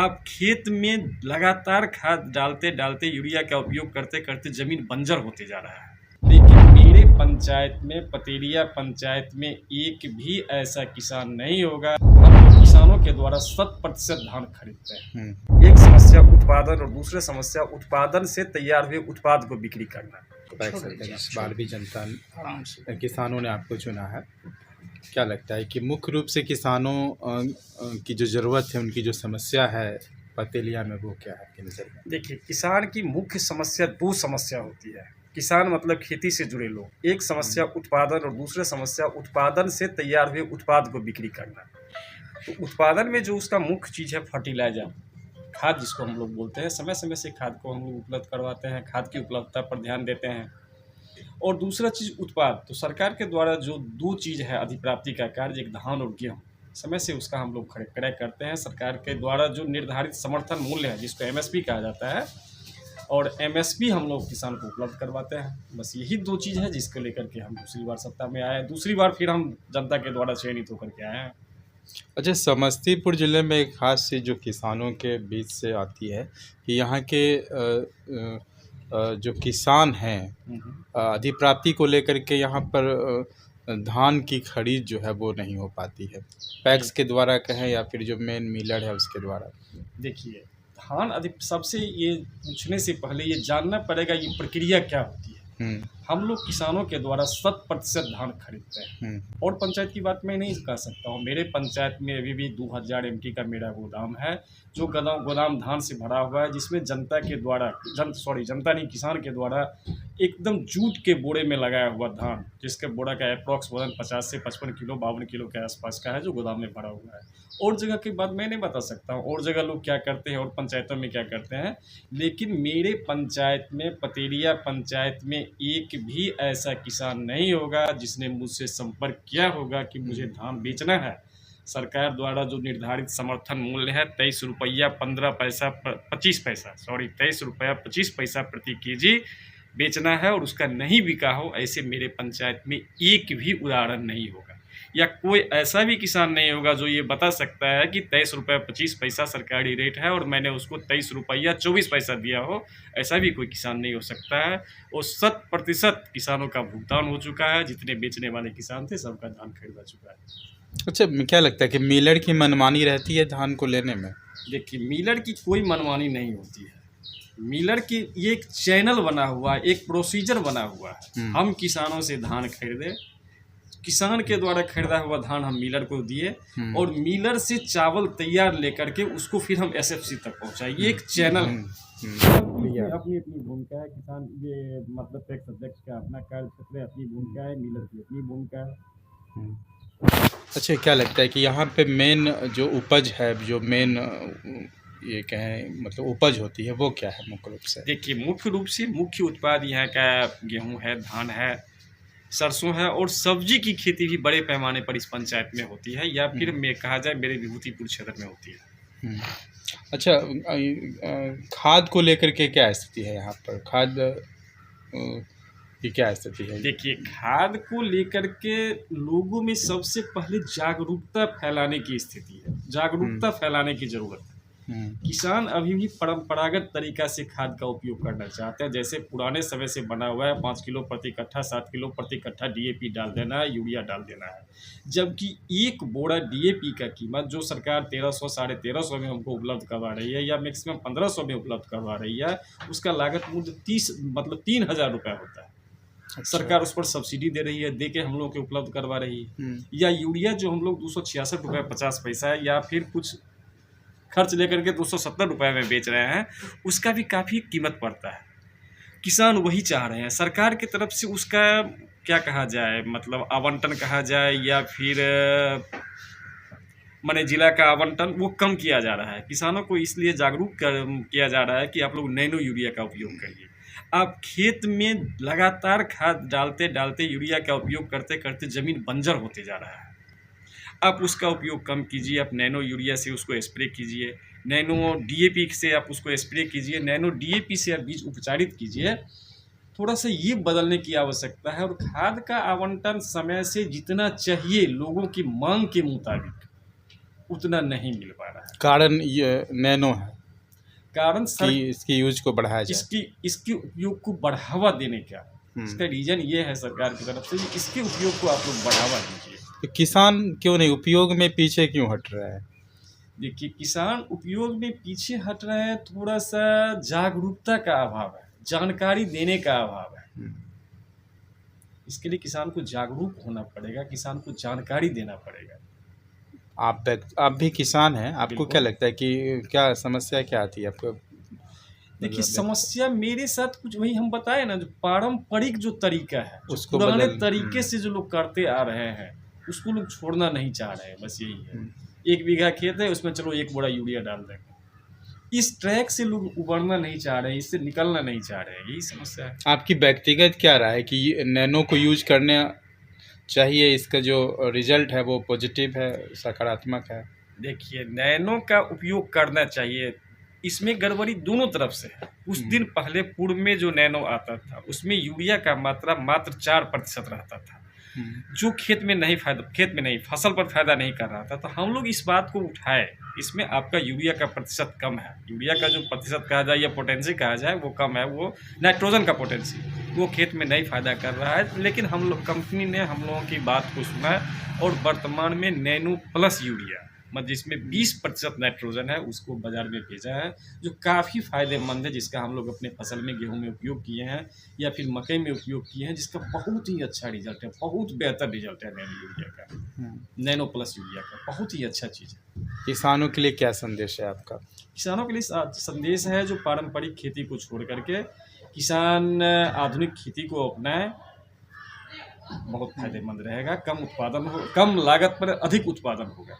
आप खेत में लगातार खाद डालते डालते यूरिया का उपयोग करते करते ज़मीन बंजर होते जा रहा है। लेकिन मेरे पंचायत में, पतेरिया पंचायत में एक भी ऐसा किसान नहीं होगा। हम किसानों के द्वारा 100% धान खरीदते हैं। एक समस्या उत्पादन और दूसरी समस्या उत्पादन से तैयार हुए उत्पाद को बिक्री करना। इस बार भी जनता किसानों ने आपको चुना है। क्या लगता है कि मुख्य रूप से किसानों की जो ज़रूरत है, उनकी जो समस्या है पतेलिया में, वो क्या है आपकी नज़र में? देखिए, किसान की मुख्य समस्या 2 समस्या होती है। किसान मतलब खेती से जुड़े लोग। एक समस्या उत्पादन और दूसरी समस्या उत्पादन से तैयार हुए उत्पाद को बिक्री करना। तो उत्पादन में जो उसका मुख्य चीज़ है फर्टिलाइज़र, खाद जिसको हम लोग बोलते हैं। समय समय से खाद को हम लोग उपलब्ध करवाते हैं, खाद की उपलब्धता पर ध्यान देते हैं। और दूसरा चीज़ उत्पाद, तो सरकार के द्वारा जो 2 चीज़ है अधिप्राप्ति का कार्य, एक धान और गेहूँ, समय से उसका हम लोग क्रय करते हैं। सरकार के द्वारा जो निर्धारित समर्थन मूल्य है, जिसको एमएसपी कहा जाता है, और एमएसपी हम लोग किसान को उपलब्ध करवाते हैं। बस यही 2 चीज़ है जिसको लेकर के हम दूसरी बार सत्ता में आए हैं। दूसरी बार फिर हम जनता के द्वारा चयनित होकर के आए हैं। अच्छा, समस्तीपुर ज़िले में एक खास चीज़ जो किसानों के बीच से आती है कि यहाँ के जो किसान हैं, अधिप्राप्ति को लेकर के यहाँ पर धान की खरीद जो है वो नहीं हो पाती है, पैक्स के द्वारा कहें या फिर जो मेन मिलर है उसके द्वारा। देखिए, धान सबसे ये पूछने से पहले ये जानना पड़ेगा ये प्रक्रिया क्या होती है। हम लोग किसानों के द्वारा 100% धान खरीदते हैं। और पंचायत की बात मैं नहीं कह सकता हूँ। मेरे पंचायत में अभी भी 2000 एमटी का मेरा गोदाम है, जो गोदाम धान से भरा हुआ है, जिसमें जनता के द्वारा जनता नहीं, किसान के द्वारा एकदम जूट के बोरे में लगाया हुआ धान, जिसके बोरा का अप्रॉक्स वजन 50 से 55 किलो 52 किलो के आसपास का है, जो गोदाम में भरा हुआ है। और जगह की बात मैं नहीं बता सकता हूँ, और जगह लोग क्या करते हैं और पंचायतों में क्या करते हैं। लेकिन मेरे पंचायत में, पतेरिया पंचायत में एक भी ऐसा किसान नहीं होगा जिसने मुझसे संपर्क किया होगा कि मुझे धान बेचना है। सरकार द्वारा जो निर्धारित समर्थन मूल्य है 23 रुपया 15 पैसा 25 पैसा 23 रुपया 25 पैसा प्रति केजी बेचना है, और उसका नहीं बिका हो, ऐसे मेरे पंचायत में एक भी उदाहरण नहीं होगा। या कोई ऐसा भी किसान नहीं होगा जो ये बता सकता है कि 23 रुपया 25 पैसा सरकारी रेट है और मैंने उसको 23 रुपया 24 पैसा दिया हो। ऐसा भी कोई किसान नहीं हो सकता है। और 100% किसानों का भुगतान हो चुका है। जितने बेचने वाले किसान थे सबका धान खरीदा चुका है। अच्छा, क्या लगता है कि मिलर की मनमानी रहती है धान को लेने में? देखिए, मिलर की कोई मनमानी नहीं होती है। मिलर की ये एक चैनल बना हुआ है, एक प्रोसीजर बना हुआ है। हम किसानों से धान खरीदे, किसान के द्वारा खरीदा हुआ धान हम मिलर को दिए, और मिलर से चावल तैयार लेकर के उसको फिर हम एसएफसी तक पहुंचाए। ये एक चैनल है। अपनी अपनी भूमिका है। किसान ये मतलब टैक्स अध्यक्ष का अपना कार्य क्षेत्र है, अपनी भूमिका है, मिलर की अपनी भूमिका है। अच्छा, क्या लगता है कि यहाँ पे मेन जो उपज है, जो मेन ये कहें मतलब उपज होती है, वो क्या है मुख्य रूप से? देखिए, मुख्य रूप से मुख्य उत्पाद यहाँ का गेहूँ है, धान है, सरसों है, और सब्जी की खेती भी बड़े पैमाने पर इस पंचायत में होती है, या फिर मैं कहा जाए मेरे विभूतिपुर क्षेत्र में होती है। अच्छा, खाद को लेकर के क्या स्थिति है यहाँ पर? खाद की क्या स्थिति है? देखिए, खाद को लेकर के लोगों में सबसे पहले जागरूकता फैलाने की स्थिति है, जागरूकता फैलाने की ज़रूरत है। किसान अभी भी परंपरागत तरीका से खाद का उपयोग करना चाहते हैं। जैसे पुराने समय से बना हुआ है, 5 किलो प्रति कट्ठा, 7 किलो प्रति कट्ठा डीएपी डाल देना है, यूरिया डाल देना है। जबकि एक बोरा डीएपी का कीमत जो सरकार 1300 साढ़े 1300 में हमको उपलब्ध करवा रही है, या मैक्सिमम 1500 में उपलब्ध करवा रही है, उसका लागत मूल्य 3000 रुपये होता है। अच्छा। सरकार उस पर सब्सिडी दे रही है, दे के हम लोग के उपलब्ध करवा रही है। या यूरिया जो हम लोग 266 रुपये 50 पैसा है, या फिर कुछ खर्च लेकर के 270 रुपये में बेच रहे हैं, उसका भी काफ़ी कीमत पड़ता है। किसान वही चाह रहे हैं। सरकार की तरफ से उसका क्या कहा जाए, मतलब आवंटन कहा जाए, या फिर माने जिला का आवंटन, वो कम किया जा रहा है। किसानों को इसलिए जागरूक किया जा रहा है कि आप लोग नैनो यूरिया का उपयोग करिए। आप खेत में लगातार खाद डालते डालते, यूरिया का उपयोग करते करते ज़मीन बंजर होते जा रहा है। आप उसका उपयोग कम कीजिए, आप नैनो यूरिया से उसको स्प्रे कीजिए, नैनो डीएपी से आप उसको स्प्रे कीजिए, नैनो डीएपी से आप बीज उपचारित कीजिए। थोड़ा सा ये बदलने की आवश्यकता है। और खाद का आवंटन समय से जितना चाहिए लोगों की मांग के मुताबिक, उतना नहीं मिल पा रहा है। कारण ये नैनो है कारण कि इसकी यूज को बढ़ाया जाए, इसकी उपयोग को बढ़ावा देने का इसका रीजन ये है सरकार की तरफ से कि इसके उपयोग को आप लोग बढ़ावा दीजिए। तो किसान क्यों नहीं उपयोग में पीछे क्यों हट रहा है? देखिए, किसान उपयोग में पीछे हट रहे हैं, थोड़ा सा जागरूकता का अभाव है, जानकारी देने का अभाव है। इसके लिए किसान को जागरूक होना पड़ेगा, किसान को जानकारी देना पड़ेगा। आप भी किसान हैं, आपको क्या लगता है कि क्या समस्या क्या आती है आपको? देखिए, समस्या मेरे साथ कुछ वही हम बताए ना, जो पारंपरिक जो तरीका है, उसको पुराने तरीके से जो लोग करते आ रहे हैं उसको लोग छोड़ना नहीं चाह रहे हैं। बस यही है, 1 बीघा खेत है उसमें चलो 1 बोरा यूरिया डाल देंगे। इस ट्रैक से लोग उबरना नहीं चाह रहे हैं, इससे निकलना नहीं चाह रहे हैं, यही समस्या है। आपकी व्यक्तिगत क्या राय है कि नैनो को यूज करने चाहिए, इसका जो रिजल्ट है वो पॉजिटिव है, सकारात्मक है? देखिए, नैनो का उपयोग करना चाहिए, इसमें गड़बड़ी दोनों तरफ से है। उस दिन पहले पूर्व में जो नैनो आता था उसमें यूरिया का मात्रा मात्र 4% रहता था, जो खेत में नहीं फसल पर फायदा नहीं कर रहा था। तो हम लोग इस बात को उठाए, इसमें आपका यूरिया का प्रतिशत कम है, यूरिया का जो प्रतिशत कहा जाए या पोटेंसी कहा जाए वो कम है, वो नाइट्रोजन का पोटेंसी वो खेत में नहीं फायदा कर रहा है। लेकिन हम लोग कंपनी ने हम लोगों की बात को सुना और वर्तमान में नैनो प्लस यूरिया मतलब जिसमें 20% नाइट्रोजन है उसको बाज़ार में भेजा है, जो काफ़ी फ़ायदेमंद है, जिसका हम लोग अपने फसल में गेहूं में उपयोग किए हैं या फिर मकई में उपयोग किए हैं, जिसका बहुत ही अच्छा रिजल्ट है, बहुत बेहतर रिजल्ट है नैनो यूरिया का, नैनो प्लस यूरिया का, बहुत ही अच्छा चीज़ है। किसानों के लिए क्या संदेश है आपका? किसानों के लिए संदेश है जो पारंपरिक खेती को छोड़ करके किसान आधुनिक खेती को अपनाएं, बहुत फायदेमंद रहेगा। कम लागत पर अधिक उत्पादन होगा।